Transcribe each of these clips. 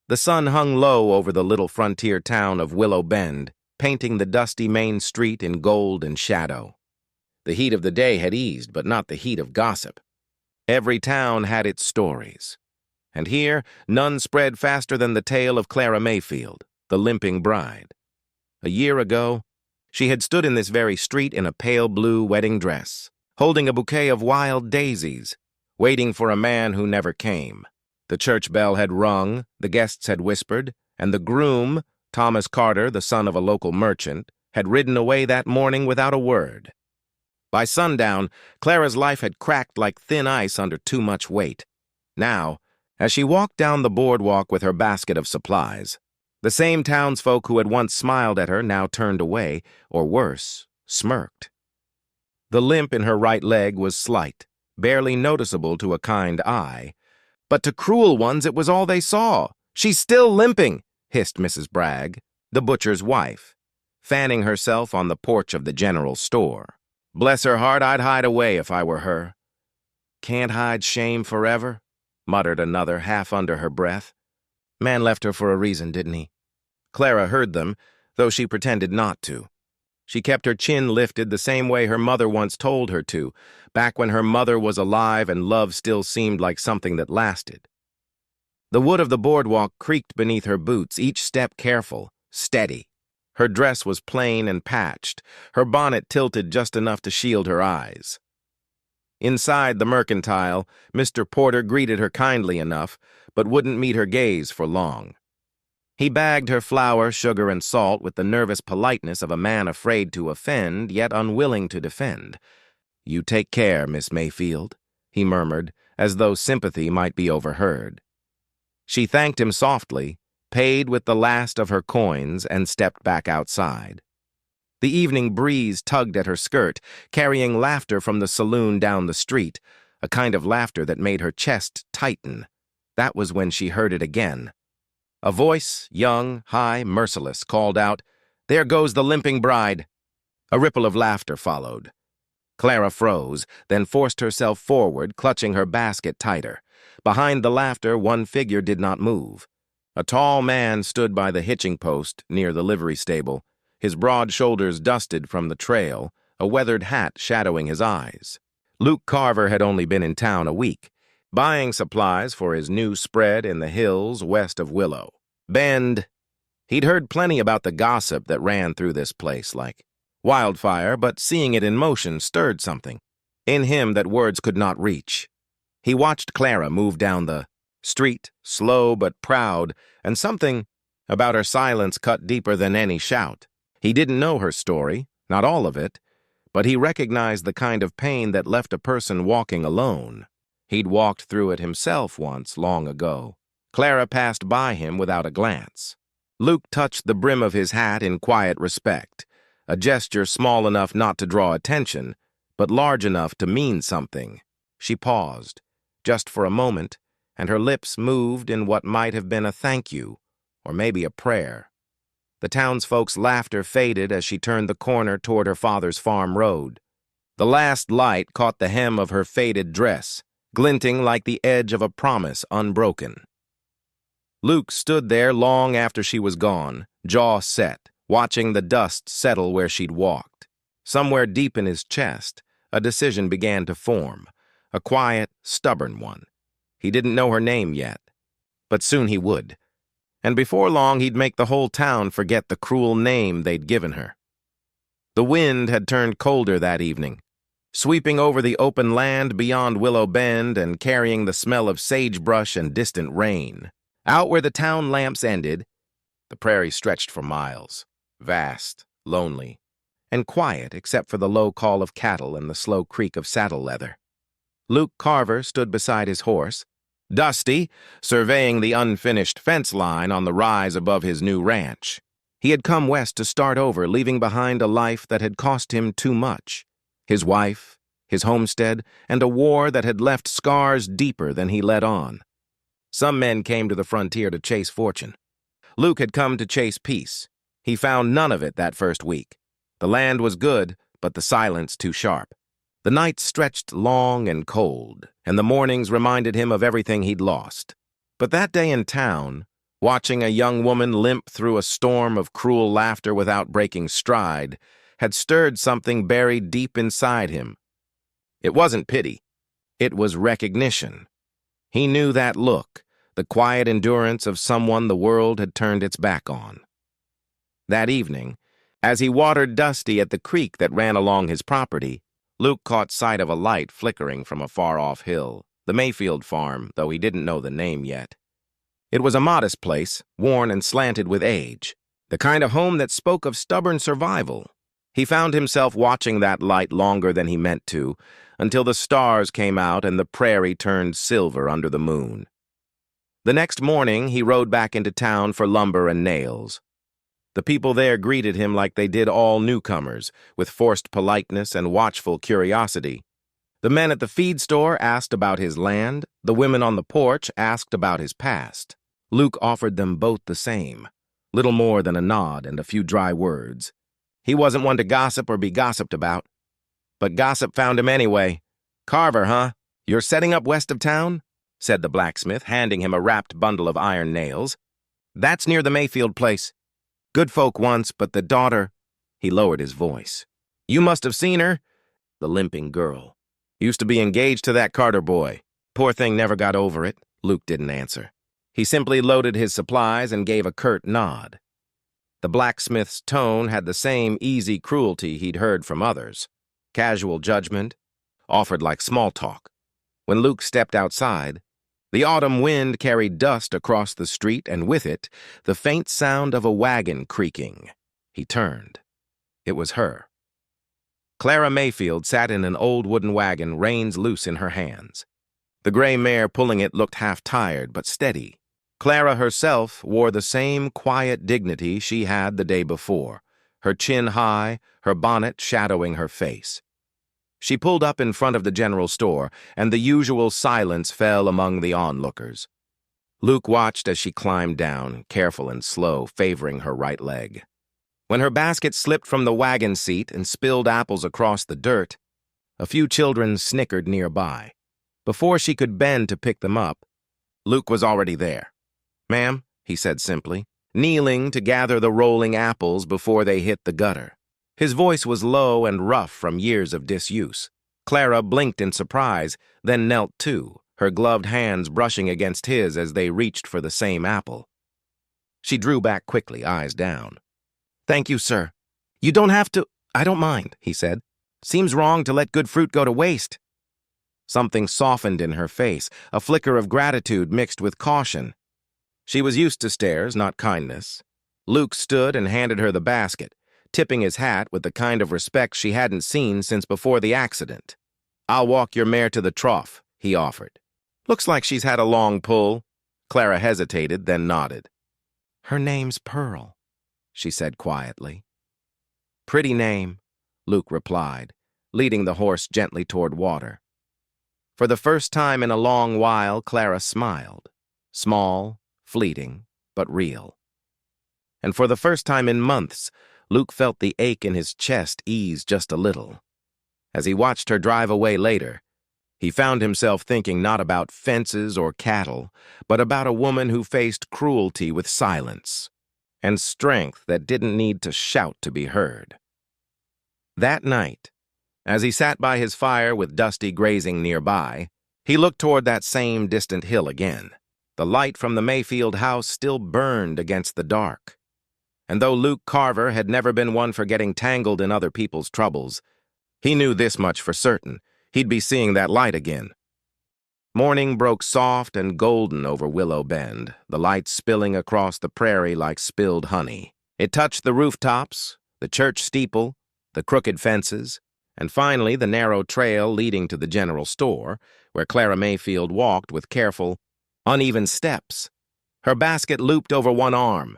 The sun hung low over the little frontier town of Willow Bend, painting the dusty main street in gold and shadow. The heat of the day had eased, but not the heat of gossip. Every town had its stories. And here, none spread faster than the tale of Clara Mayfield, the limping bride. A year ago, she had stood in this very street in a pale blue wedding dress, holding a bouquet of wild daisies, waiting for a man who never came. The church bell had rung, the guests had whispered, and the groom, Thomas Carter, the son of a local merchant, had ridden away that morning without a word. By sundown, Clara's life had cracked like thin ice under too much weight. Now, as she walked down the boardwalk with her basket of supplies, the same townsfolk who had once smiled at her now turned away, or worse, smirked. The limp in her right leg was slight, barely noticeable to a kind eye, but to cruel ones it was all they saw. "She's still limping," hissed Mrs. Bragg, the butcher's wife, fanning herself on the porch of the general store. "Bless her heart, I'd hide away if I were her." "Can't hide shame forever," muttered another half under her breath. "Man left her for a reason, didn't he?" Clara heard them, though she pretended not to. She kept her chin lifted the same way her mother once told her to, back when her mother was alive and love still seemed like something that lasted. The wood of the boardwalk creaked beneath her boots, each step careful, steady. Her dress was plain and patched, her bonnet tilted just enough to shield her eyes. Inside the mercantile, Mr. Porter greeted her kindly enough, but wouldn't meet her gaze for long. He bagged her flour, sugar, and salt with the nervous politeness of a man afraid to offend, yet unwilling to defend. "You take care, Miss Mayfield," he murmured, as though sympathy might be overheard. She thanked him softly, paid with the last of her coins, and stepped back outside. The evening breeze tugged at her skirt, carrying laughter from the saloon down the street, a kind of laughter that made her chest tighten. That was when she heard it again. A voice, young, high, merciless, called out, "There goes the limping bride." A ripple of laughter followed. Clara froze, then forced herself forward, clutching her basket tighter. Behind the laughter, one figure did not move. A tall man stood by the hitching post near the livery stable, his broad shoulders dusted from the trail, a weathered hat shadowing his eyes. Luke Carver had only been in town a week, buying supplies for his new spread in the hills west of Willow Bend. He'd heard plenty about the gossip that ran through this place like wildfire, but seeing it in motion stirred something in him that words could not reach. He watched Clara move down the street, slow but proud, and something about her silence cut deeper than any shout. He didn't know her story, not all of it, but he recognized the kind of pain that left a person walking alone. He'd walked through it himself once, long ago. Clara passed by him without a glance. Luke touched the brim of his hat in quiet respect, a gesture small enough not to draw attention, but large enough to mean something. She paused, just for a moment, and her lips moved in what might have been a thank you, or maybe a prayer. The townsfolk's laughter faded as she turned the corner toward her father's farm road. The last light caught the hem of her faded dress, glinting like the edge of a promise unbroken. Luke stood there long after she was gone, jaw set, watching the dust settle where she'd walked. Somewhere deep in his chest, a decision began to form, a quiet, stubborn one. He didn't know her name yet, but soon he would. And before long he'd make the whole town forget the cruel name they'd given her. The wind had turned colder that evening, sweeping over the open land beyond Willow Bend and carrying the smell of sagebrush and distant rain. Out where the town lamps ended, the prairie stretched for miles, vast, lonely, and quiet except for the low call of cattle and the slow creak of saddle leather. Luke Carver stood beside his horse, Dusty, surveying the unfinished fence line on the rise above his new ranch. He had come west to start over, leaving behind a life that had cost him too much. His wife, his homestead, and a war that had left scars deeper than he let on. Some men came to the frontier to chase fortune. Luke had come to chase peace. He found none of it that first week. The land was good, but the silence too sharp. The nights stretched long and cold, and the mornings reminded him of everything he'd lost. But that day in town, Watching a young woman limp through a storm of cruel laughter without breaking stride had stirred something buried deep inside him. It wasn't pity. It was recognition. He knew that look, the quiet endurance of someone the world had turned its back on. That evening, as he watered Dusty at the creek that ran along his property, Luke caught sight of a light flickering from a far-off hill, the Mayfield farm, though he didn't know the name yet. It was a modest place, worn and slanted with age, the kind of home that spoke of stubborn survival. He found himself watching that light longer than he meant to, until the stars came out and the prairie turned silver under the moon. The next morning, he rode back into town for lumber and nails. The people there greeted him like they did all newcomers, with forced politeness and watchful curiosity. The men at the feed store asked about his land, the women on the porch asked about his past. Luke offered them both the same, little more than a nod and a few dry words. He wasn't one to gossip or be gossiped about. But gossip found him anyway. "Carver, huh? You're setting up west of town?" said the blacksmith, handing him a wrapped bundle of iron nails. "That's near the Mayfield place. Good folk once, but the daughter—" He lowered his voice. "You must have seen her. The limping girl. Used to be engaged to that Carter boy. Poor thing never got over it." Luke didn't answer. He simply loaded his supplies and gave a curt nod. The blacksmith's tone had the same easy cruelty he'd heard from others. Casual judgment, offered like small talk. When Luke stepped outside, the autumn wind carried dust across the street, and with it, the faint sound of a wagon creaking. He turned. It was her. Clara Mayfield sat in an old wooden wagon, reins loose in her hands. The gray mare pulling it looked half-tired but steady. Clara herself wore the same quiet dignity she had the day before, her chin high, her bonnet shadowing her face. She pulled up in front of the general store, and the usual silence fell among the onlookers. Luke watched as she climbed down, careful and slow, favoring her right leg. When her basket slipped from the wagon seat and spilled apples across the dirt, a few children snickered nearby. Before she could bend to pick them up, Luke was already there. "Ma'am," he said simply, kneeling to gather the rolling apples before they hit the gutter. His voice was low and rough from years of disuse. Clara blinked in surprise, then knelt too, her gloved hands brushing against his as they reached for the same apple. She drew back quickly, eyes down. "Thank you, sir. You don't have to—" "I don't mind," he said. "Seems wrong to let good fruit go to waste." Something softened in her face, a flicker of gratitude mixed with caution. She was used to stares, not kindness. Luke stood and handed her the basket, tipping his hat with the kind of respect she hadn't seen since before the accident. "I'll walk your mare to the trough," he offered. "Looks like she's had a long pull." Clara hesitated, then nodded. "Her name's Pearl," she said quietly. "Pretty name," Luke replied, leading the horse gently toward water. For the first time in a long while, Clara smiled. Small, fleeting, but real. And for the first time in months, Luke felt the ache in his chest ease just a little. As he watched her drive away later, he found himself thinking not about fences or cattle, but about a woman who faced cruelty with silence, and strength that didn't need to shout to be heard. That night, as he sat by his fire with Dusty grazing nearby, he looked toward that same distant hill again. The light from the Mayfield house still burned against the dark. And though Luke Carver had never been one for getting tangled in other people's troubles, he knew this much for certain: he'd be seeing that light again. Morning broke soft and golden over Willow Bend, the light spilling across the prairie like spilled honey. It touched the rooftops, the church steeple, the crooked fences, and finally the narrow trail leading to the general store, where Clara Mayfield walked with careful, uneven steps. Her basket looped over one arm.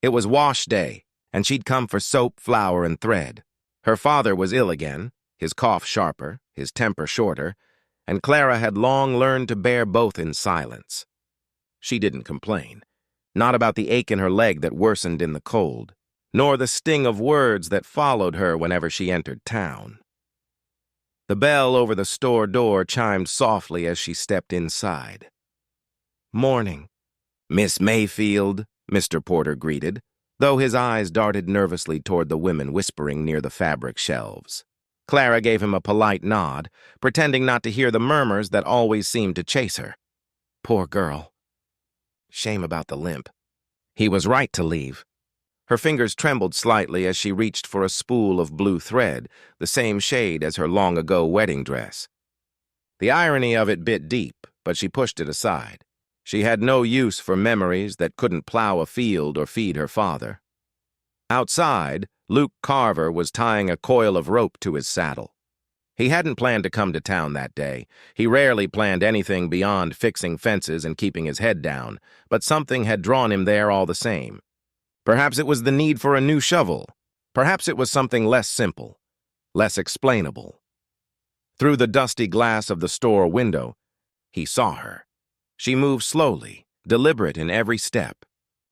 It was wash day, and she'd come for soap, flour, and thread. Her father was ill again, his cough sharper, his temper shorter, and Clara had long learned to bear both in silence. She didn't complain, not about the ache in her leg that worsened in the cold, nor the sting of words that followed her whenever she entered town. The bell over the store door chimed softly as she stepped inside. "Morning," "Miss Mayfield," Mr. Porter greeted, though his eyes darted nervously toward the women whispering near the fabric shelves. Clara gave him a polite nod, pretending not to hear the murmurs that always seemed to chase her. Poor girl. Shame about the limp. He was right to leave. Her fingers trembled slightly as she reached for a spool of blue thread, the same shade as her long-ago wedding dress. The irony of it bit deep, but she pushed it aside. She had no use for memories that couldn't plow a field or feed her father. Outside, Luke Carver was tying a coil of rope to his saddle. He hadn't planned to come to town that day. He rarely planned anything beyond fixing fences and keeping his head down, but something had drawn him there all the same. Perhaps it was the need for a new shovel. Perhaps it was something less simple, less explainable. Through the dusty glass of the store window, he saw her. She moved slowly, deliberate in every step,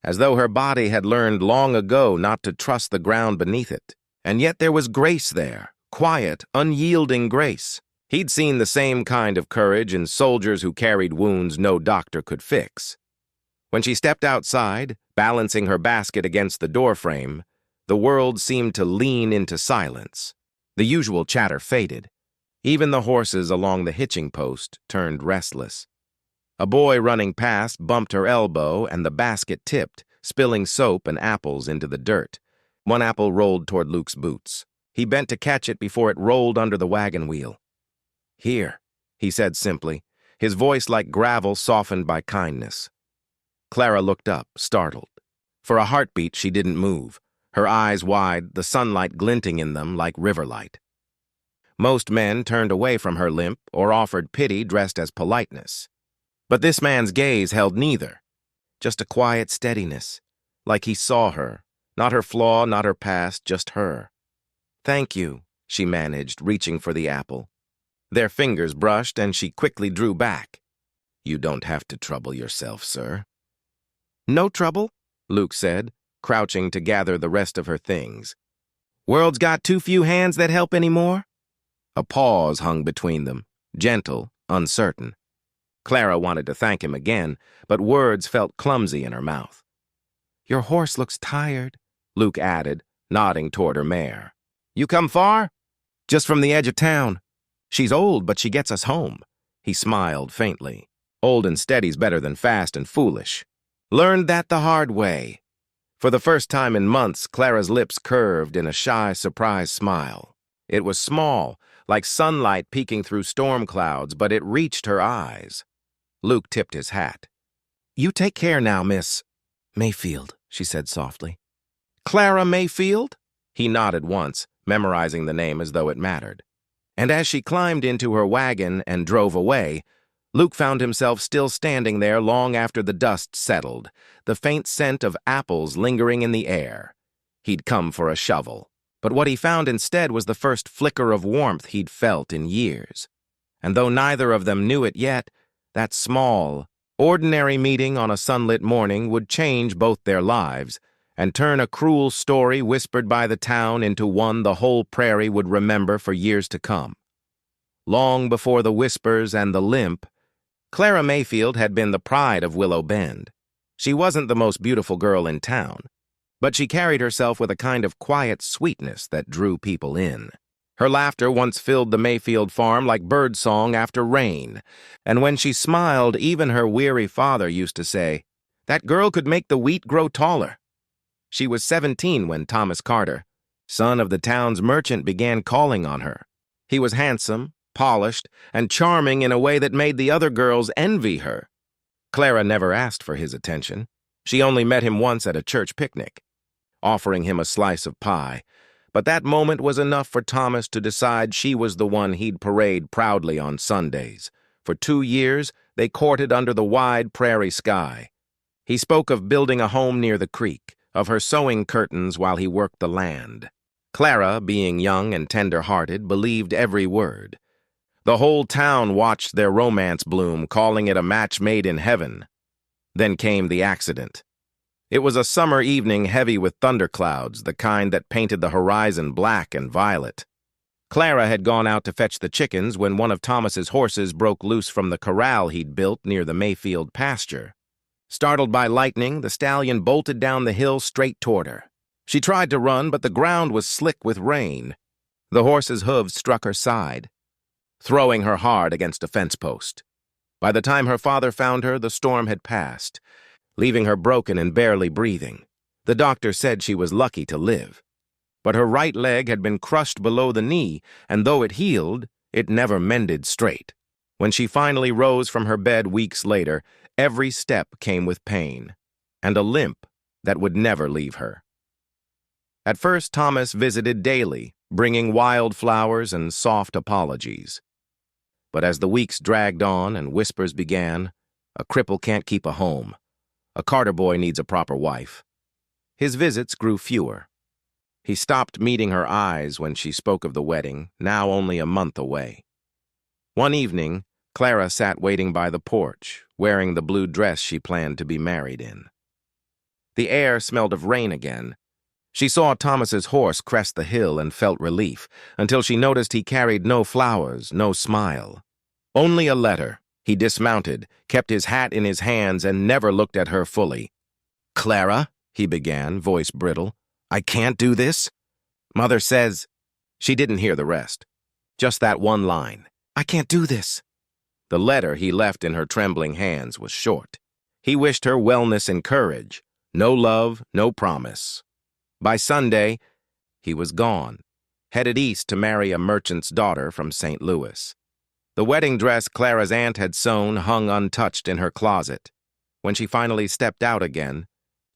as though her body had learned long ago not to trust the ground beneath it. And yet there was grace there, quiet, unyielding grace. He'd seen the same kind of courage in soldiers who carried wounds no doctor could fix. When she stepped outside, balancing her basket against the doorframe, the world seemed to lean into silence. The usual chatter faded. Even the horses along the hitching post turned restless. A boy running past bumped her elbow and the basket tipped, spilling soap and apples into the dirt. One apple rolled toward Luke's boots. He bent to catch it before it rolled under the wagon wheel. "Here," he said simply, his voice like gravel softened by kindness. Clara looked up, startled. For a heartbeat, she didn't move, her eyes wide, the sunlight glinting in them like river light. Most men turned away from her limp or offered pity dressed as politeness. But this man's gaze held neither, just a quiet steadiness, like he saw her, not her flaw, not her past, just her. "Thank you," she managed, reaching for the apple. Their fingers brushed, and she quickly drew back. "You don't have to trouble yourself, sir." "No trouble," Luke said, crouching to gather the rest of her things. "World's got too few hands that help anymore?" A pause hung between them, gentle, uncertain. Clara wanted to thank him again, but words felt clumsy in her mouth. "Your horse looks tired," Luke added, nodding toward her mare. "You come far?" "Just from the edge of town. She's old, but she gets us home." He smiled faintly. Old and steady's better than fast and foolish. Learned that the hard way. For the first time in months, Clara's lips curved in a shy, surprised smile. It was small, like sunlight peeking through storm clouds, but it reached her eyes. Luke tipped his hat. "You take care now, Miss Mayfield," she said softly. "Clara Mayfield?" He nodded once, memorizing the name as though it mattered. And as she climbed into her wagon and drove away, Luke found himself still standing there long after the dust settled, the faint scent of apples lingering in the air. He'd come for a shovel, but what he found instead was the first flicker of warmth he'd felt in years. And though neither of them knew it yet, that small, ordinary meeting on a sunlit morning would change both their lives and turn a cruel story whispered by the town into one the whole prairie would remember for years to come. Long before the whispers and the limp, Clara Mayfield had been the pride of Willow Bend. She wasn't the most beautiful girl in town, but she carried herself with a kind of quiet sweetness that drew people in. Her laughter once filled the Mayfield farm like birdsong after rain, and when she smiled, even her weary father used to say, "That girl could make the wheat grow taller." She was 17 when Thomas Carter, son of the town's merchant, began calling on her. He was handsome, polished, and charming in a way that made the other girls envy her. Clara never asked for his attention. She only met him once at a church picnic, offering him a slice of pie. But that moment was enough for Thomas to decide she was the one he'd parade proudly on Sundays. For 2 years, they courted under the wide prairie sky. He spoke of building a home near the creek, of her sewing curtains while he worked the land. Clara, being young and tender-hearted, believed every word. The whole town watched their romance bloom, calling it a match made in heaven. Then came the accident. It was a summer evening heavy with thunderclouds, the kind that painted the horizon black and violet. Clara had gone out to fetch the chickens when one of Thomas's horses broke loose from the corral he'd built near the Mayfield pasture. Startled by lightning, the stallion bolted down the hill straight toward her. She tried to run, but the ground was slick with rain. The horse's hooves struck her side, throwing her hard against a fence post. By the time her father found her, the storm had passed, leaving her broken and barely breathing. The doctor said she was lucky to live. But her right leg had been crushed below the knee, and though it healed, it never mended straight. When she finally rose from her bed weeks later, every step came with pain, and a limp that would never leave her. At first, Thomas visited daily, bringing wild flowers and soft apologies. But as the weeks dragged on and whispers began, a cripple can't keep a home. A Carter boy needs a proper wife. His visits grew fewer. He stopped meeting her eyes when she spoke of the wedding, now only a month away. One evening, Clara sat waiting by the porch, wearing the blue dress she planned to be married in. The air smelled of rain again. She saw Thomas's horse crest the hill and felt relief, until she noticed he carried no flowers, no smile. Only a letter. He dismounted, kept his hat in his hands, and never looked at her fully. "Clara," he began, voice brittle, "I can't do this. Mother says—" She didn't hear the rest. Just that one line. "I can't do this." The letter he left in her trembling hands was short. He wished her wellness and courage. No love, no promise. By Sunday, he was gone, headed east to marry a merchant's daughter from St. Louis. The wedding dress Clara's aunt had sewn hung untouched in her closet. When she finally stepped out again,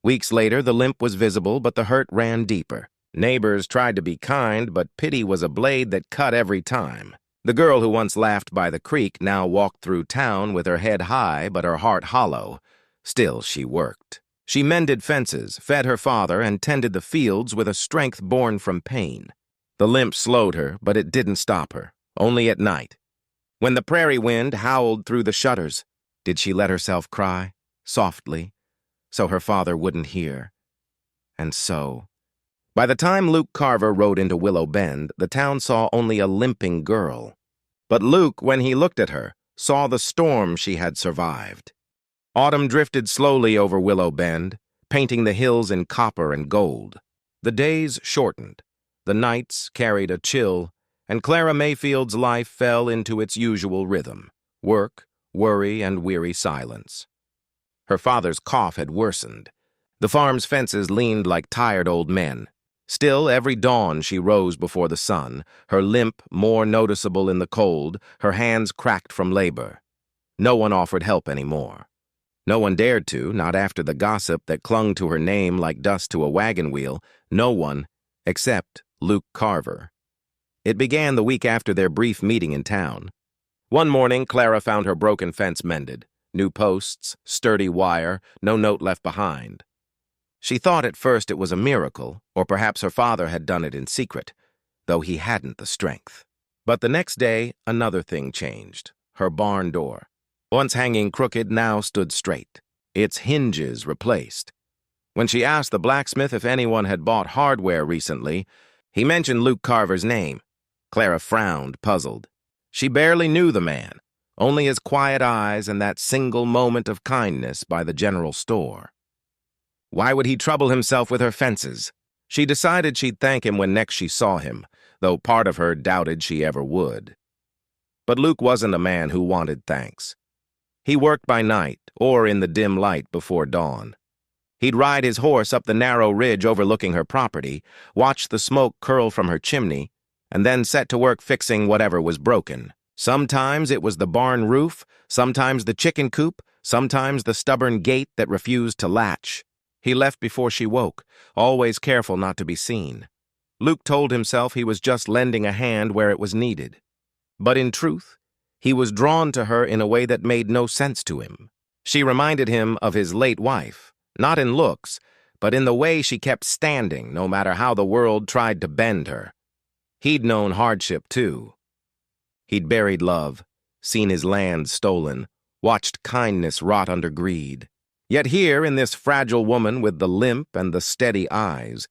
weeks later, the limp was visible, but the hurt ran deeper. Neighbors tried to be kind, but pity was a blade that cut every time. The girl who once laughed by the creek now walked through town with her head high but her heart hollow. Still, she worked. She mended fences, fed her father, and tended the fields with a strength born from pain. The limp slowed her, but it didn't stop her, only at night. When the prairie wind howled through the shutters, did she let herself cry, softly, so her father wouldn't hear? And so, by the time Luke Carver rode into Willow Bend, the town saw only a limping girl. But Luke, when he looked at her, saw the storm she had survived. Autumn drifted slowly over Willow Bend, painting the hills in copper and gold. The days shortened, the nights carried a chill, and Clara Mayfield's life fell into its usual rhythm: work, worry, and weary silence. Her father's cough had worsened. The farm's fences leaned like tired old men. Still, every dawn she rose before the sun, her limp more noticeable in the cold, her hands cracked from labor. No one offered help anymore. No one dared to, not after the gossip that clung to her name like dust to a wagon wheel. No one, except Luke Carver. It began the week after their brief meeting in town. One morning, Clara found her broken fence mended. New posts, sturdy wire, no note left behind. She thought at first it was a miracle, or perhaps her father had done it in secret, though he hadn't the strength. But the next day, another thing changed. Her barn door, once hanging crooked, now stood straight, its hinges replaced. When she asked the blacksmith if anyone had bought hardware recently, he mentioned Luke Carver's name. Clara frowned, puzzled. She barely knew the man, only his quiet eyes and that single moment of kindness by the general store. Why would he trouble himself with her fences? She decided she'd thank him when next she saw him, though part of her doubted she ever would. But Luke wasn't a man who wanted thanks. He worked by night, or in the dim light before dawn. He'd ride his horse up the narrow ridge overlooking her property, watch the smoke curl from her chimney, and then set to work fixing whatever was broken. Sometimes it was the barn roof, sometimes the chicken coop, sometimes the stubborn gate that refused to latch. He left before she woke, always careful not to be seen. Luke told himself he was just lending a hand where it was needed. But in truth, he was drawn to her in a way that made no sense to him. She reminded him of his late wife, not in looks, but in the way she kept standing, no matter how the world tried to bend her. He'd known hardship, too. He'd buried love, seen his land stolen, watched kindness rot under greed. Yet here, in this fragile woman with the limp and the steady eyes,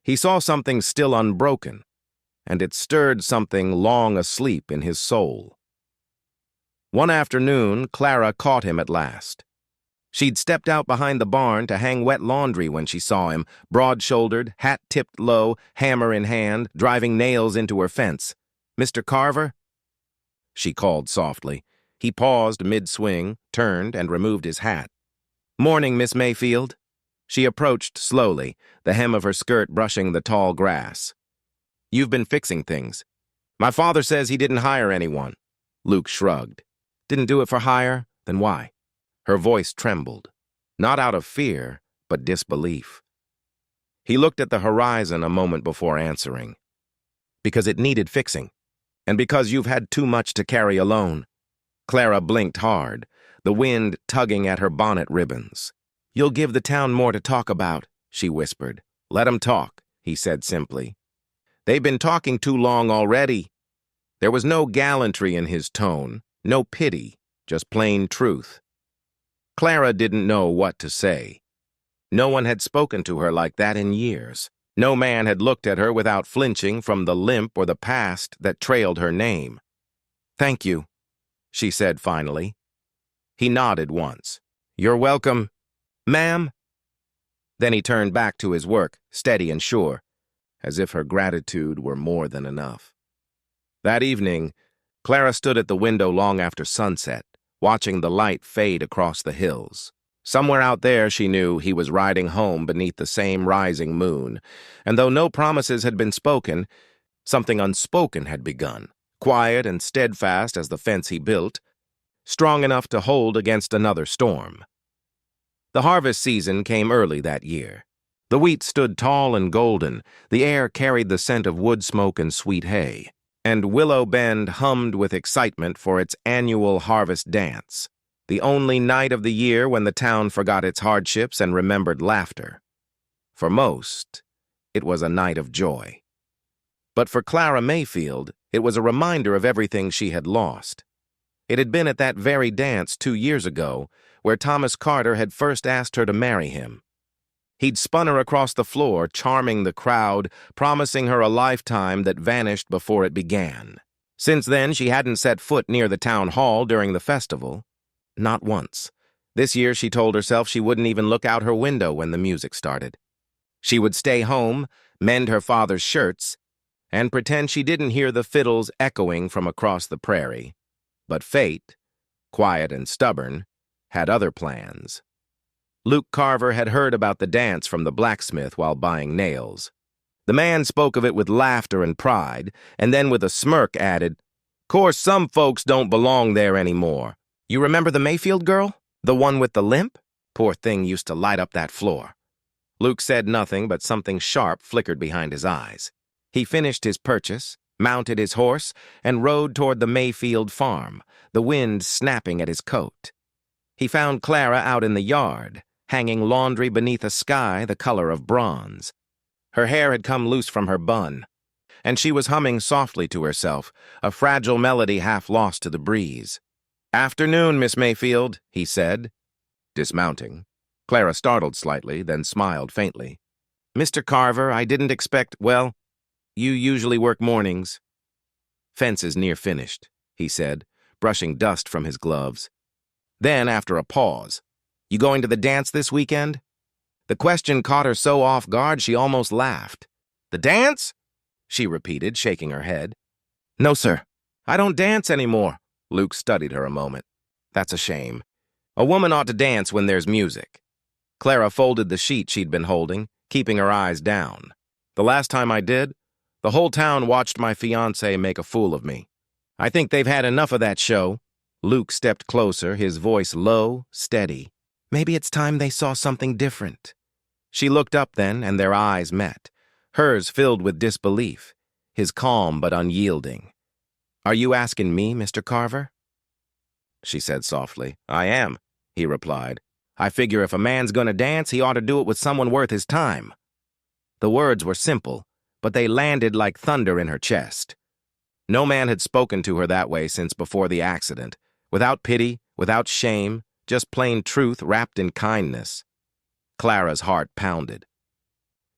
he saw something still unbroken, and it stirred something long asleep in his soul. One afternoon, Clara caught him at last. She'd stepped out behind the barn to hang wet laundry when she saw him, broad-shouldered, hat tipped low, hammer in hand, driving nails into her fence. "Mr. Carver?" she called softly. He paused mid-swing, turned, and removed his hat. "Morning, Miss Mayfield." She approached slowly, the hem of her skirt brushing the tall grass. "You've been fixing things. My father says he didn't hire anyone." Luke shrugged. "Didn't do it for hire? Then why?" Her voice trembled, not out of fear, but disbelief. He looked at the horizon a moment before answering. "Because it needed fixing, and because you've had too much to carry alone." Clara blinked hard, the wind tugging at her bonnet ribbons. "You'll give the town more to talk about," she whispered. "Let 'em talk," he said simply. "They've been talking too long already." There was no gallantry in his tone, no pity, just plain truth. Clara didn't know what to say. No one had spoken to her like that in years. No man had looked at her without flinching from the limp or the past that trailed her name. "Thank you," she said finally. He nodded once. "You're welcome, ma'am." Then he turned back to his work, steady and sure, as if her gratitude were more than enough. That evening, Clara stood at the window long after sunset, watching the light fade across the hills. Somewhere out there, she knew, he was riding home beneath the same rising moon, and though no promises had been spoken, something unspoken had begun, quiet and steadfast as the fence he built, strong enough to hold against another storm. The harvest season came early that year. The wheat stood tall and golden, the air carried the scent of wood smoke and sweet hay, and Willow Bend hummed with excitement for its annual harvest dance, the only night of the year when the town forgot its hardships and remembered laughter. For most, it was a night of joy. But for Clara Mayfield, it was a reminder of everything she had lost. It had been at that very dance 2 years ago where Thomas Carter had first asked her to marry him. He'd spun her across the floor, charming the crowd, promising her a lifetime that vanished before it began. Since then, she hadn't set foot near the town hall during the festival. Not once. This year, she told herself she wouldn't even look out her window when the music started. She would stay home, mend her father's shirts, and pretend she didn't hear the fiddles echoing from across the prairie. But fate, quiet and stubborn, had other plans. Luke Carver had heard about the dance from the blacksmith while buying nails. The man spoke of it with laughter and pride, and then with a smirk added, "Course some folks don't belong there anymore. You remember the Mayfield girl? The one with the limp? Poor thing used to light up that floor." Luke said nothing, but something sharp flickered behind his eyes. He finished his purchase, mounted his horse, and rode toward the Mayfield farm, the wind snapping at his coat. He found Clara out in the yard, hanging laundry beneath a sky the color of bronze. Her hair had come loose from her bun, and she was humming softly to herself, a fragile melody half lost to the breeze. "Afternoon, Miss Mayfield," he said, dismounting. Clara startled slightly, then smiled faintly. "Mr. Carver, I didn't expect, well, you usually work mornings." "Fence is near finished," he said, brushing dust from his gloves. Then, after a pause, "You going to the dance this weekend?" The question caught her so off guard she almost laughed. "The dance?" she repeated, shaking her head. "No, sir. I don't dance anymore." Luke studied her a moment. "That's a shame. A woman ought to dance when there's music." Clara folded the sheet she'd been holding, keeping her eyes down. "The last time I did, the whole town watched my fiancé make a fool of me. I think they've had enough of that show." Luke stepped closer, his voice low, steady. "Maybe it's time they saw something different." She looked up then, and their eyes met, hers filled with disbelief, his calm but unyielding. "Are you asking me, Mr. Carver?" She said softly. "I am," he replied. "I figure if a man's gonna dance, he ought to do it with someone worth his time." The words were simple, but they landed like thunder in her chest. No man had spoken to her that way since before the accident, without pity, without shame, just plain truth wrapped in kindness. Clara's heart pounded.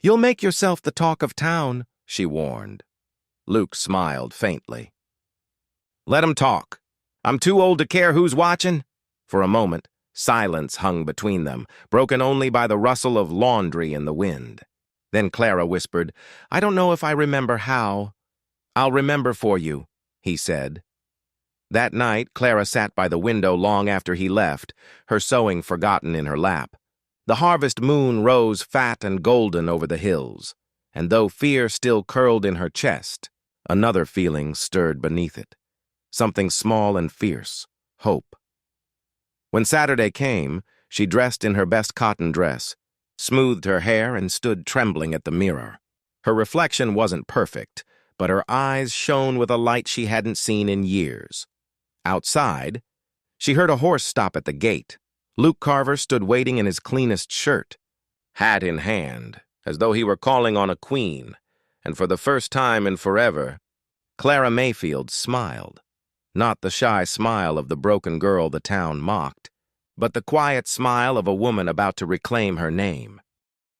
"You'll make yourself the talk of town," she warned. Luke smiled faintly. "Let 'em talk. I'm too old to care who's watching." For a moment, Silence hung between them, broken only by the rustle of laundry in the wind. Then Clara whispered, "I don't know if I remember how." "I'll remember for you," he said. That night, Clara sat by the window long after he left, her sewing forgotten in her lap. The harvest moon rose fat and golden over the hills, and though fear still curled in her chest, another feeling stirred beneath it. Something small and fierce, hope. When Saturday came, she dressed in her best cotton dress, smoothed her hair, and stood trembling at the mirror. Her reflection wasn't perfect, but her eyes shone with a light she hadn't seen in years. Outside, she heard a horse stop at the gate. Luke Carver stood waiting in his cleanest shirt, hat in hand, as though he were calling on a queen, and for the first time in forever, Clara Mayfield smiled. Not the shy smile of the broken girl the town mocked, but the quiet smile of a woman about to reclaim her name.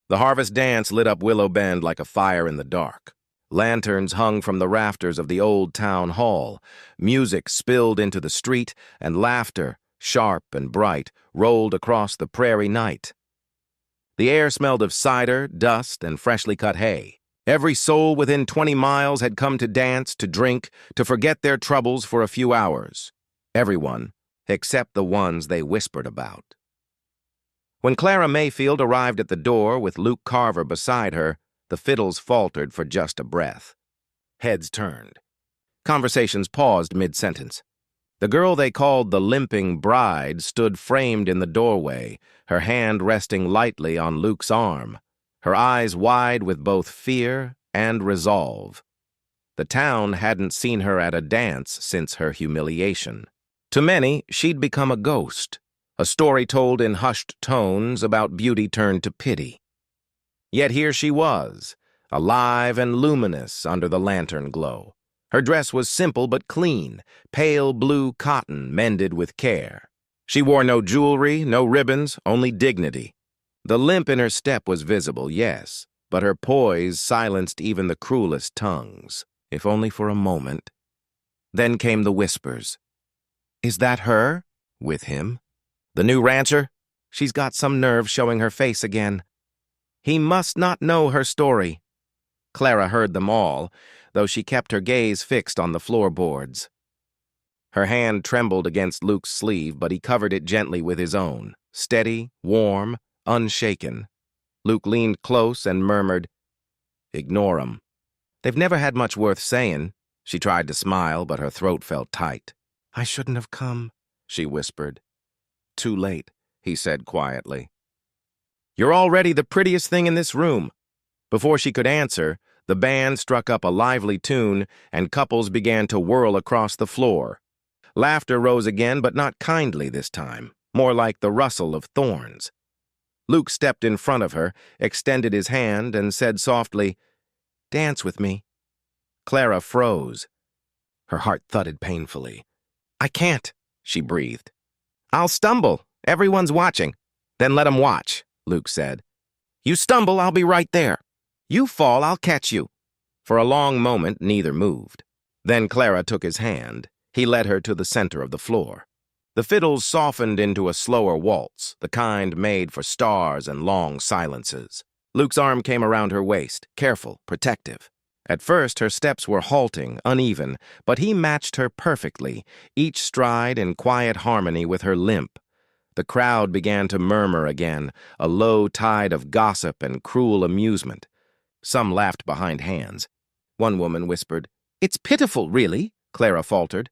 The harvest dance lit up Willow Bend like a fire in the dark. Lanterns hung from the rafters of the old town hall. Music spilled into the street, and laughter, sharp and bright, rolled across the prairie night. The air smelled of cider, dust, and freshly cut hay. Every soul within 20 miles had come to dance, to drink, to forget their troubles for a few hours. Everyone, except the ones they whispered about. When Clara Mayfield arrived at the door with Luke Carver beside her, the fiddles faltered for just a breath. Heads turned. Conversations paused mid-sentence. The girl they called the Limping bride stood framed in the doorway, her hand resting lightly on Luke's arm, her eyes wide with both fear and resolve. The town hadn't seen her at a dance since her humiliation. To many, she'd become a ghost, a story told in hushed tones about beauty turned to pity. Yet here she was, alive and luminous under the lantern glow. Her dress was simple but clean, pale blue cotton mended with care. She wore no jewelry, no ribbons, only dignity. The limp in her step was visible, yes, but her poise silenced even the cruelest tongues, if only for a moment. Then came the whispers. "Is that her?" With him. "The new rancher? She's got some nerve showing her face again." "He must not know her story." Clara heard them all, though she kept her gaze fixed on the floorboards. Her hand trembled against Luke's sleeve, but he covered it gently with his own, steady, warm, unshaken. Luke leaned close and murmured, "Ignore 'em. They've never had much worth saying." She tried to smile, but her throat felt tight. "I shouldn't have come," she whispered. "Too late," he said quietly. "You're already the prettiest thing in this room." Before she could answer, the band struck up a lively tune, and couples began to whirl across the floor. Laughter rose again, but not kindly this time, more like the rustle of thorns. Luke stepped in front of her, extended his hand, and said softly, "Dance with me." Clara froze. Her heart thudded painfully. "I can't," she breathed. "I'll stumble. Everyone's watching." "Then let 'em watch," Luke said. "You stumble, I'll be right there. You fall, I'll catch you." For a long moment, neither moved. Then Clara took his hand. He led her to the center of the floor. The fiddles softened into a slower waltz, the kind made for stars and long silences. Luke's arm came around her waist, careful, protective. At first, her steps were halting, uneven, but he matched her perfectly, each stride in quiet harmony with her limp. The crowd began to murmur again, a low tide of gossip and cruel amusement. Some laughed behind hands. One woman whispered, "It's pitiful, really," Clara faltered.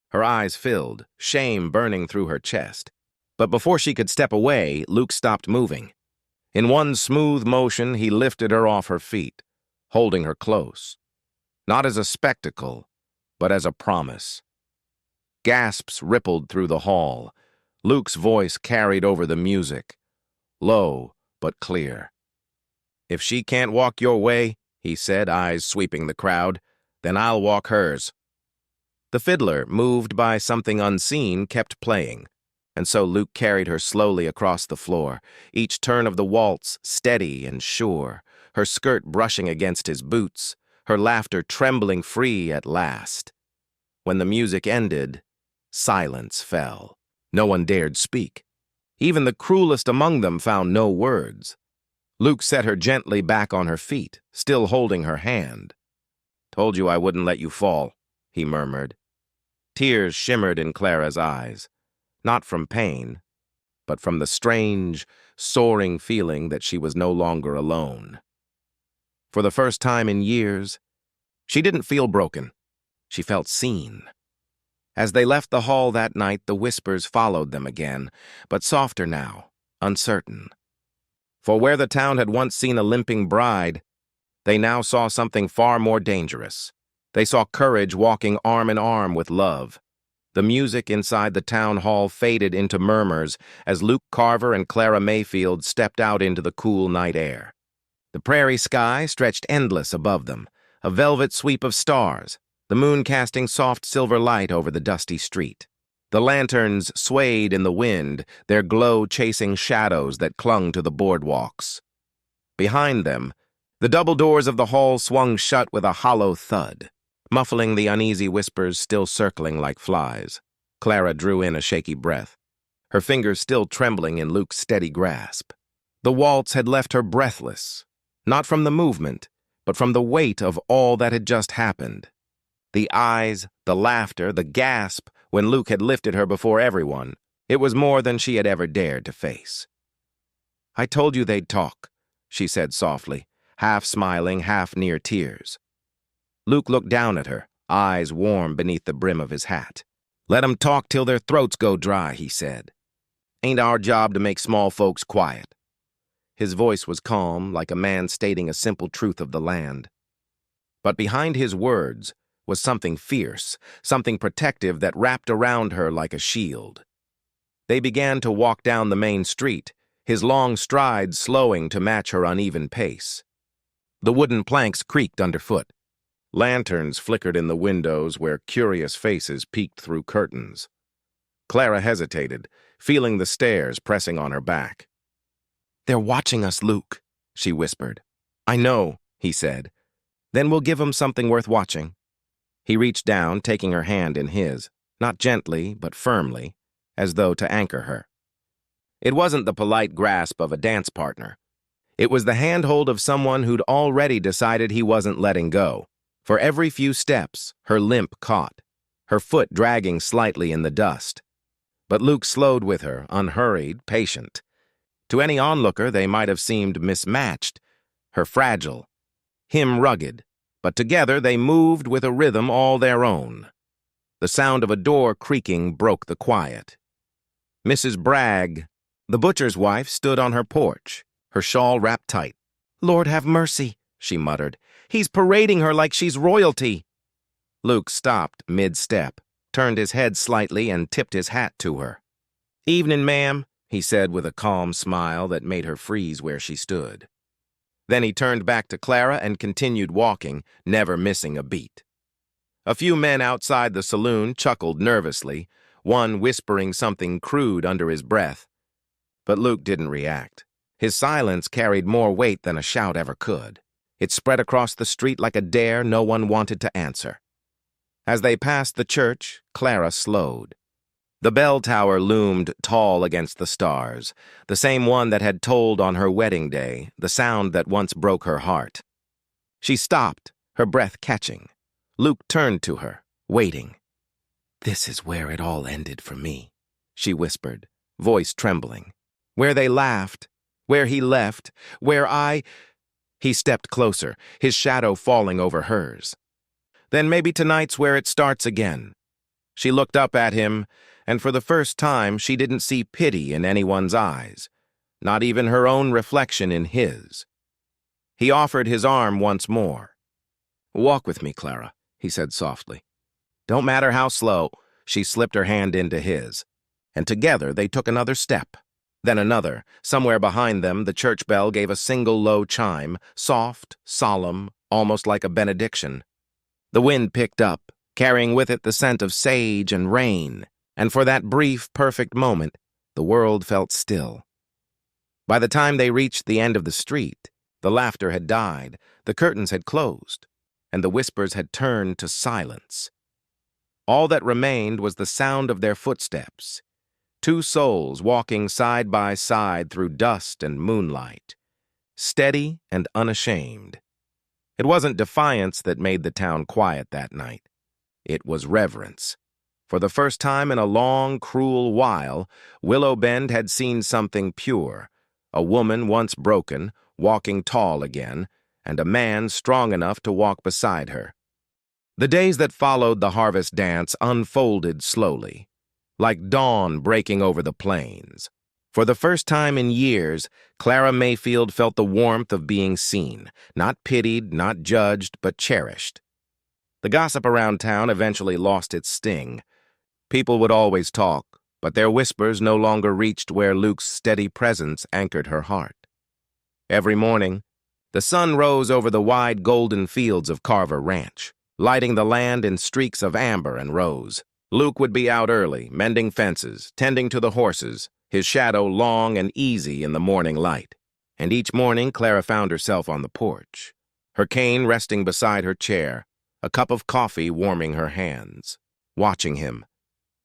Her eyes filled, shame burning through her chest. But before she could step away, Luke stopped moving. In one smooth motion, he lifted her off her feet, holding her close. Not as a spectacle, but as a promise. Gasps rippled through the hall. Luke's voice carried over the music, low but clear. "If she can't walk your way," he said, eyes sweeping the crowd, "then I'll walk hers." The fiddler, moved by something unseen, kept playing, and so Luke carried her slowly across the floor, each turn of the waltz steady and sure, her skirt brushing against his boots, her laughter trembling free at last. When the music ended, silence fell. No one dared speak. Even the cruelest among them found no words. Luke set her gently back on her feet, still holding her hand. "Told you I wouldn't let you fall," he murmured. Tears shimmered in Clara's eyes, not from pain, but from the strange, soaring feeling that she was no longer alone. For the first time in years, she didn't feel broken. She felt seen. As they left the hall that night, the whispers followed them again, but softer now, uncertain. For where the town had once seen a limping bride, they now saw something far more dangerous. They saw courage walking arm in arm with love. The music inside the town hall faded into murmurs as Luke Carver and Clara Mayfield stepped out into the cool night air. The prairie sky stretched endless above them, a velvet sweep of stars, the moon casting soft silver light over the dusty street. The lanterns swayed in the wind, their glow chasing shadows that clung to the boardwalks. Behind them, the double doors of the hall swung shut with a hollow thud, muffling the uneasy whispers still circling like flies. Clara drew in a shaky breath, her fingers still trembling in Luke's steady grasp. The waltz had left her breathless, not from the movement, but from the weight of all that had just happened. The eyes, the laughter, the gasp when Luke had lifted her before everyone. It was more than she had ever dared to face. "I told you they'd talk," she said softly, half smiling, half near tears. Luke looked down at her, eyes warm beneath the brim of his hat. "Let 'em talk till their throats go dry," he said. "Ain't our job to make small folks quiet." His voice was calm, like a man stating a simple truth of the land. But behind his words was something fierce, something protective that wrapped around her like a shield. They began to walk down the main street, his long strides slowing to match her uneven pace. The wooden planks creaked underfoot. Lanterns flickered in the windows where curious faces peeked through curtains. Clara hesitated, feeling the stares pressing on her back. "They're watching us, Luke," she whispered. "I know," he said. "Then we'll give 'em something worth watching." He reached down, taking her hand in his, not gently, but firmly, as though to anchor her. It wasn't the polite grasp of a dance partner. It was the handhold of someone who'd already decided he wasn't letting go. For every few steps, her limp caught, her foot dragging slightly in the dust. But Luke slowed with her, unhurried, patient. To any onlooker, they might have seemed mismatched, her fragile, him rugged, but together they moved with a rhythm all their own. The sound of a door creaking broke the quiet. Mrs. Bragg, the butcher's wife, stood on her porch, her shawl wrapped tight. "Lord have mercy," she muttered. "He's parading her like she's royalty." Luke stopped mid-step, turned his head slightly, and tipped his hat to her. "Evening, ma'am," he said with a calm smile that made her freeze where she stood. Then he turned back to Clara and continued walking, never missing a beat. A few men outside the saloon chuckled nervously, one whispering something crude under his breath. But Luke didn't react. His silence carried more weight than a shout ever could. It spread across the street like a dare no one wanted to answer. As they passed the church, Clara slowed. The bell tower loomed tall against the stars, the same one that had tolled on her wedding day, the sound that once broke her heart. She stopped, her breath catching. Luke turned to her, waiting. "This is where it all ended for me," she whispered, voice trembling. "Where they laughed, where he left, where I—" He stepped closer, his shadow falling over hers. "Then maybe tonight's where it starts again." She looked up at him, and for the first time she didn't see pity in anyone's eyes, not even her own reflection in his. He offered his arm once more. "Walk with me, Clara," he said softly. Don't matter how slow, she slipped her hand into his, and together they took another step. Then another. Somewhere behind them, the church bell gave a single low chime, soft, solemn, almost like a benediction. The wind picked up, carrying with it the scent of sage and rain, and for that brief, perfect moment, the world felt still. By the time they reached the end of the street, the laughter had died, the curtains had closed, and the whispers had turned to silence. All that remained was the sound of their footsteps, Two souls walking side by side through dust and moonlight, steady and unashamed. It wasn't defiance that made the town quiet that night. It was reverence. For the first time in a long, cruel while, Willow Bend had seen something pure, a woman once broken, walking tall again, and a man strong enough to walk beside her. The days that followed the harvest dance unfolded slowly, like dawn breaking over the plains. For the first time in years, Clara Mayfield felt the warmth of being seen, not pitied, not judged, but cherished. The gossip around town eventually lost its sting. People would always talk, but their whispers no longer reached where Luke's steady presence anchored her heart. Every morning, the sun rose over the wide golden fields of Carver Ranch, lighting the land in streaks of amber and rose. Luke would be out early, mending fences, tending to the horses, his shadow long and easy in the morning light. And each morning, Clara found herself on the porch, her cane resting beside her chair, a cup of coffee warming her hands. Watching him,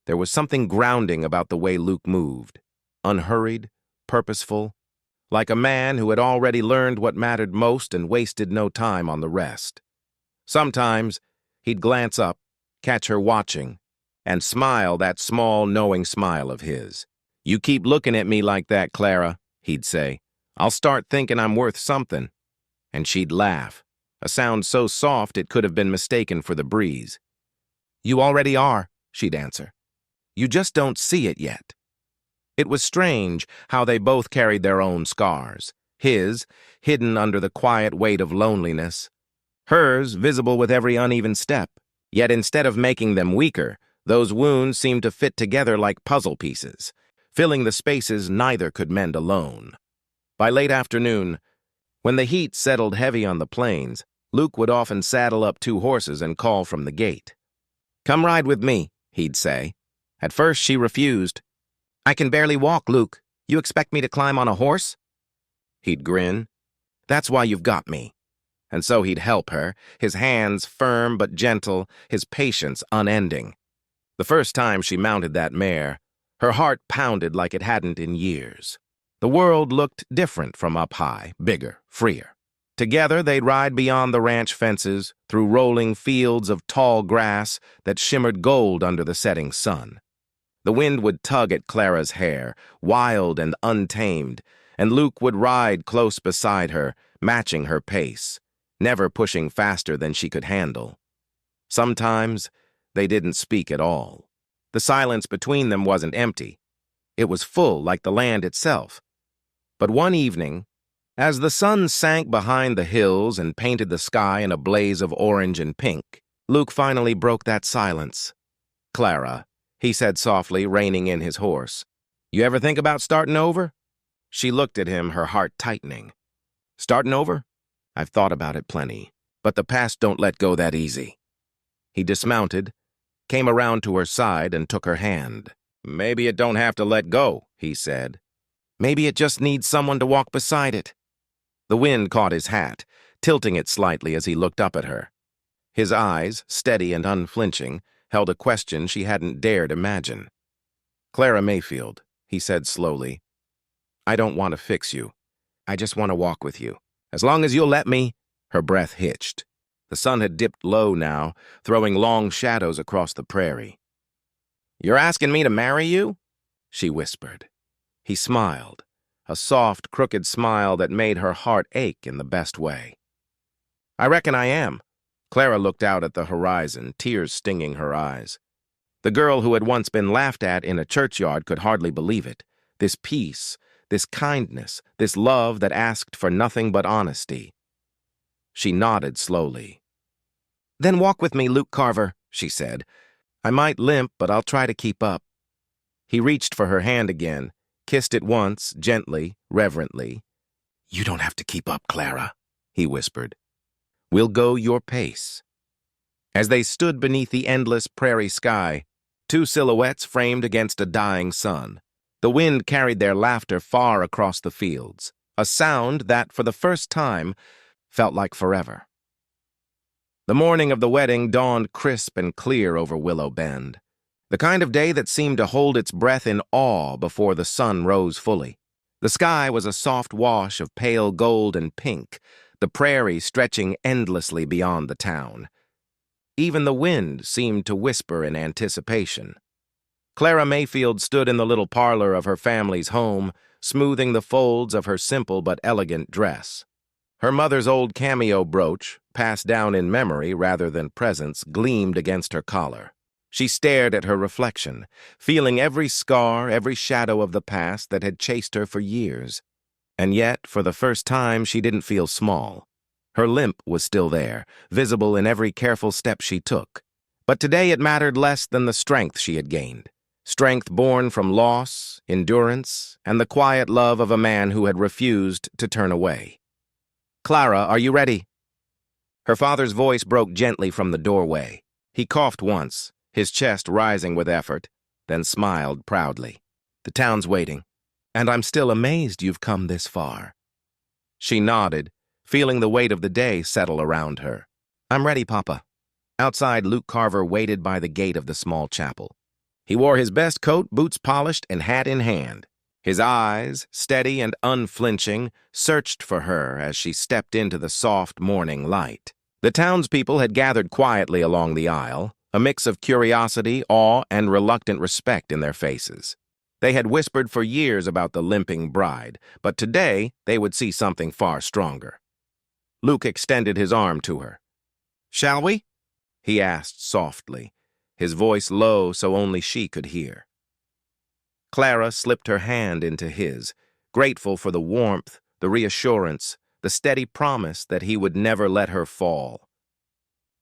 there was something grounding about the way Luke moved, unhurried, purposeful, like a man who had already learned what mattered most and wasted no time on the rest. Sometimes, he'd glance up, catch her watching, and smile that small, knowing smile of his. "You keep looking at me like that, Clara," he'd say. "I'll start thinking I'm worth something." And she'd laugh, a sound so soft it could have been mistaken for the breeze. "You already are," she'd answer. "You just don't see it yet." It was strange how they both carried their own scars. His, hidden under the quiet weight of loneliness. Hers, visible with every uneven step. Yet instead of making them weaker, those wounds seemed to fit together like puzzle pieces, filling the spaces neither could mend alone. By late afternoon, when the heat settled heavy on the plains, Luke would often saddle up two horses and call from the gate. "Come ride with me," he'd say. At first she refused. "I can barely walk, Luke. You expect me to climb on a horse?" He'd grin. "That's why you've got me." And so he'd help her, his hands firm but gentle, his patience unending. The first time she mounted that mare, her heart pounded like it hadn't in years. The world looked different from up high, bigger, freer. Together they'd ride beyond the ranch fences, through rolling fields of tall grass that shimmered gold under the setting sun. The wind would tug at Clara's hair, wild and untamed, and Luke would ride close beside her, matching her pace, never pushing faster than she could handle. Sometimes they didn't speak at all. The silence between them wasn't empty. It was full like the land itself. But one evening, as the sun sank behind the hills and painted the sky in a blaze of orange and pink, Luke finally broke that silence. "Clara," he said softly, reining in his horse, "you ever think about starting over?" She looked at him, her heart tightening. "Starting over? I've thought about it plenty, but the past don't let go that easy." He dismounted, came around to her side, and took her hand. "Maybe it don't have to let go," he said. "Maybe it just needs someone to walk beside it." The wind caught his hat, tilting it slightly as he looked up at her. His eyes, steady and unflinching, held a question she hadn't dared imagine. "Clara Mayfield," he said slowly, "I don't want to fix you. I just want to walk with you. As long as you'll let me." Her breath hitched. The sun had dipped low now, throwing long shadows across the prairie. "You're asking me to marry you?" she whispered. He smiled, a soft, crooked smile that made her heart ache in the best way. "I reckon I am." Clara looked out at the horizon, tears stinging her eyes. The girl who had once been laughed at in a churchyard could hardly believe it. This peace, this kindness, this love that asked for nothing but honesty. She nodded slowly. "Then walk with me, Luke Carver," she said. "I might limp, but I'll try to keep up." He reached for her hand again, kissed it once, gently, reverently. "You don't have to keep up, Clara," he whispered. "We'll go your pace." As they stood beneath the endless prairie sky, two silhouettes framed against a dying sun, the wind carried their laughter far across the fields, a sound that, for the first time, felt like forever. The morning of the wedding dawned crisp and clear over Willow Bend. The kind of day that seemed to hold its breath in awe before the sun rose fully. The sky was a soft wash of pale gold and pink, the prairie stretching endlessly beyond the town. Even the wind seemed to whisper in anticipation. Clara Mayfield stood in the little parlor of her family's home, smoothing the folds of her simple but elegant dress. Her mother's old cameo brooch, passed down in memory rather than presence, gleamed against her collar. She stared at her reflection, feeling every scar, every shadow of the past that had chased her for years. And yet, for the first time, she didn't feel small. Her limp was still there, visible in every careful step she took. But today it mattered less than the strength she had gained. Strength born from loss, endurance, and the quiet love of a man who had refused to turn away. "Clara, are you ready?" Her father's voice broke gently from the doorway. He coughed once, his chest rising with effort, then smiled proudly. "The town's waiting, and I'm still amazed you've come this far." She nodded, feeling the weight of the day settle around her. "I'm ready, Papa." Outside, Luke Carver waited by the gate of the small chapel. He wore his best coat, boots polished, and hat in hand. His eyes, steady and unflinching, searched for her as she stepped into the soft morning light. The townspeople had gathered quietly along the aisle, a mix of curiosity, awe, and reluctant respect in their faces. They had whispered for years about the limping bride, but today they would see something far stronger. Luke extended his arm to her. "Shall we?" he asked softly, his voice low so only she could hear. Clara slipped her hand into his, grateful for the warmth, the reassurance, the steady promise that he would never let her fall.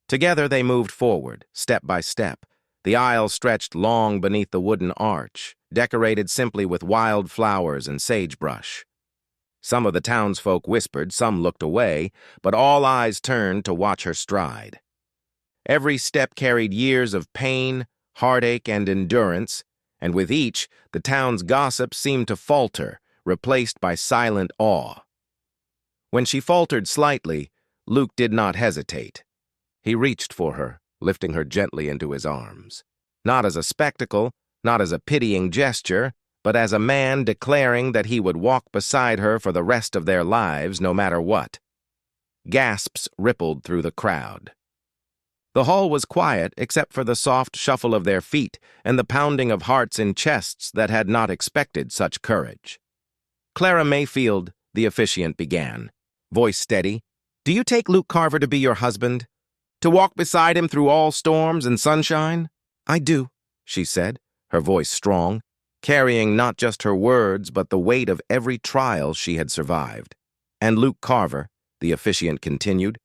Together they moved forward, step by step. The aisle stretched long beneath the wooden arch, decorated simply with wild flowers and sagebrush. Some of the townsfolk whispered, some looked away, but all eyes turned to watch her stride. Every step carried years of pain, heartache, and endurance, and with each, the town's gossip seemed to falter, replaced by silent awe. When she faltered slightly, Luke did not hesitate. He reached for her, lifting her gently into his arms. Not as a spectacle, not as a pitying gesture, but as a man declaring that he would walk beside her for the rest of their lives, no matter what. Gasps rippled through the crowd. The hall was quiet except for the soft shuffle of their feet and the pounding of hearts in chests that had not expected such courage. "Clara Mayfield," the officiant began, voice steady, "do you take Luke Carver to be your husband? To walk beside him through all storms and sunshine?" "I do," she said, her voice strong, carrying not just her words but the weight of every trial she had survived. "And Luke Carver," the officiant continued,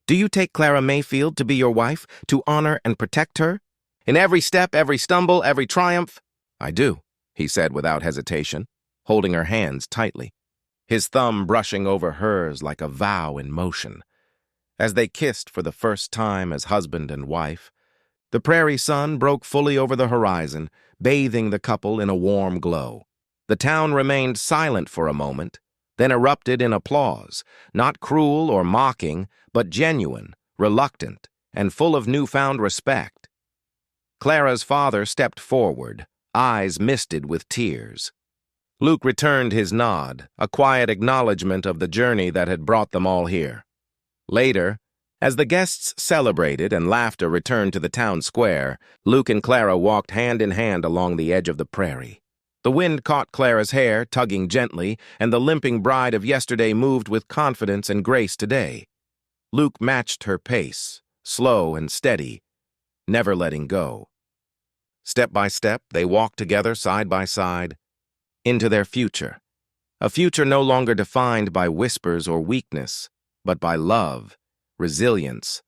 "do you take Clara Mayfield to be your wife, to honor and protect her? In every step, every stumble, every triumph?" "I do," he said without hesitation, holding her hands tightly, his thumb brushing over hers like a vow in motion. As they kissed for the first time as husband and wife, the prairie sun broke fully over the horizon, bathing the couple in a warm glow. The town remained silent for a moment, then erupted in applause, not cruel or mocking, but genuine, reluctant, and full of newfound respect. Clara's father stepped forward, eyes misted with tears. Luke returned his nod, a quiet acknowledgement of the journey that had brought them all here. Later, as the guests celebrated and laughter returned to the town square, Luke and Clara walked hand in hand along the edge of the prairie. The wind caught Clara's hair, tugging gently, and the limping bride of yesterday moved with confidence and grace today. Luke matched her pace, slow and steady, never letting go. Step by step, they walked together side by side into their future, a future no longer defined by whispers or weakness, but by love, resilience,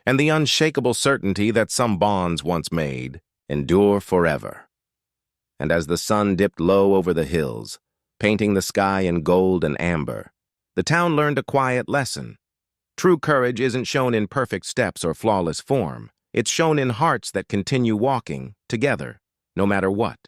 and the unshakable certainty that some bonds once made endure forever. And as the sun dipped low over the hills, painting the sky in gold and amber, the town learned a quiet lesson. True courage isn't shown in perfect steps or flawless form. It's shown in hearts that continue walking together, no matter what.